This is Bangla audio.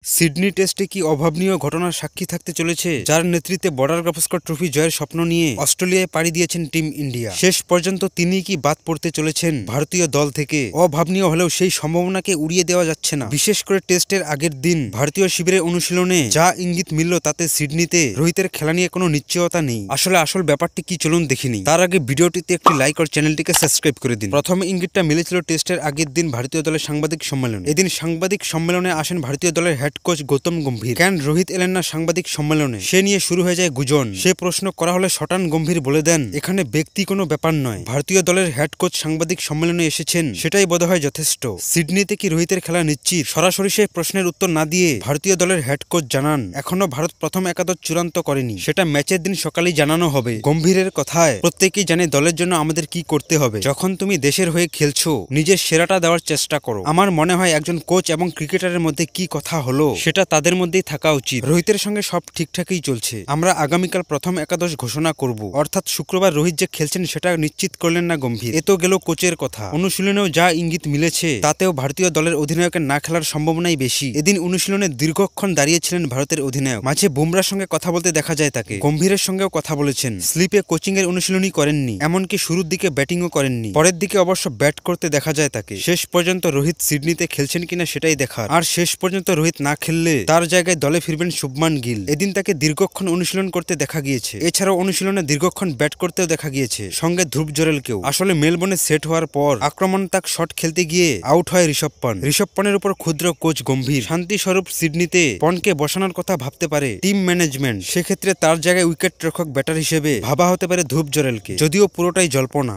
সিডনি টেস্টে কি অভাবনীয় ঘটনার সাক্ষী থাকতে চলেছে, যার নেতৃত্বে বর্ডার গাভাস্কর ট্রফি জয়ের স্বপ্ন নিয়ে অস্ট্রেলিয়ায় পাড়ি দিয়েছেন টিম ইন্ডিয়া। শেষ পর্যন্ত তিনিই কি বাদ পড়তে চলেছেন ভারতীয় দল থেকে? অভাবনীয় হলেও সেই সম্ভাবনাকে উড়িয়ে দেওয়া যাচ্ছে না। বিশেষ করে টেস্টের আগের দিন ভারতীয় শিবিরের অনুশীলনে যা ইঙ্গিত মিলল, তাতে সিডনিতে রোহিতের খেলা নিয়ে কোনো নিশ্চয়তা নেই। আসল ব্যাপারটি কি চলুন দেখিনি। তার আগে ভিডিওটিতে একটি লাইক আর চ্যানেলটিকে সাবস্ক্রাইব করে দিন। প্রথম ইঙ্গিতটা মিলেছিল টেস্টের আগের দিন ভারতীয় দলের সাংবাদিক সম্মেলনে। এদিন সাংবাদিক সম্মেলনে আসেন ভারতীয় দলের হেড কোচ গৌতম গম্ভীর। কেন রোহিত এলেন না সাংবাদিক সম্মেলনে, সে নিয়ে শুরু হয়ে যায় গুজন। সে প্রশ্ন করা হলে শটান গম্ভীর বলে দেন, এখানে ব্যক্তি কোনো ব্যাপার নয়, ভারতীয় দলের হেড কোচ সাংবাদিক সম্মেলনে এসেছেন, সেটাই বোধহয় যথেষ্ট। সিডনিতে কি রোহিতের খেলা নিশ্চিত? সরাসরি সে প্রশ্নের উত্তর না দিয়ে ভারতীয় দলের হেড কোচ জানান, এখনো ভারত প্রথম একাদশ চূড়ান্ত করেনি, সেটা ম্যাচের দিন সকালেই জানানো হবে। গম্ভীরের কথায় প্রত্যেকেই জানে দলের জন্য আমাদের কি করতে হবে। যখন তুমি দেশের হয়ে খেলছো, নিজের সেরাটা দেওয়ার চেষ্টা করো। আমার মনে হয় একজন কোচ এবং ক্রিকেটারের মধ্যে কি কথা হলো, সেটা তাদের মধ্যেই থাকা উচিত। রোহিতের সঙ্গে সব ঠিকঠাকই চলছে, আমরা আগামীকাল প্রথম একাদশ ঘোষণা করব। অর্থাৎ শুক্রবার রোহিত যে খেলছেন সেটা নিশ্চিত করলেন না গম্ভীর। এ তো গেল কোচের কথা। অনুশীলনেও যা ইঙ্গিত মিলেছে, তাতেও ভারতীয় দলের অধিনায়কের না খেলার সম্ভাবনাই বেশি। এদিন অনুশীলনে দীর্ঘক্ষণ দাঁড়িয়েছিলেন ভারতের অধিনায়ক। মাঝে বুমরার সঙ্গে কথা বলতে দেখা যায় তাকে। গম্ভীরের সঙ্গেও কথা বলেছেন। স্লিপে কোচিং এর অনুশীলনই করেননি, এমনকি শুরুর দিকে ব্যাটিংও করেননি। পরের দিকে অবশ্য ব্যাট করতে দেখা যায় তাকে। শেষ পর্যন্ত রোহিত সিডনিতে খেলছেন কিনা সেটাই দেখার। আর শেষ পর্যন্ত রোহিত না খেললে তার জায়গায় দলে ফিরবেন শুভমান গিল। এদিন তাকে দীর্ঘক্ষণ অনুশীলন করতে দেখা গিয়েছে। এছাড়াও অনুশীলনে দীর্ঘক্ষণ ব্যাট করতেও দেখা গিয়েছে, সঙ্গে ধ্রুব জরেলকেও। আসলে মেলবোর্নে সেট হওয়ার পর আক্রমণাত্মক শট খেলতে গিয়ে আউট হয় ঋষভ পন্থের উপর ক্ষুদ্র কোচ গম্ভীর। শান্তিস্বরূপ সিডনিতে পন্থকে বসানোর কথা ভাবতে পারে টিম ম্যানেজমেন্ট। সেক্ষেত্রে তার জায়গায় উইকেট রক্ষক ব্যাটার হিসেবে ভাবা হতে পারে ধ্রুব জরেলকে, যদিও পুরোটাই জল্পনা।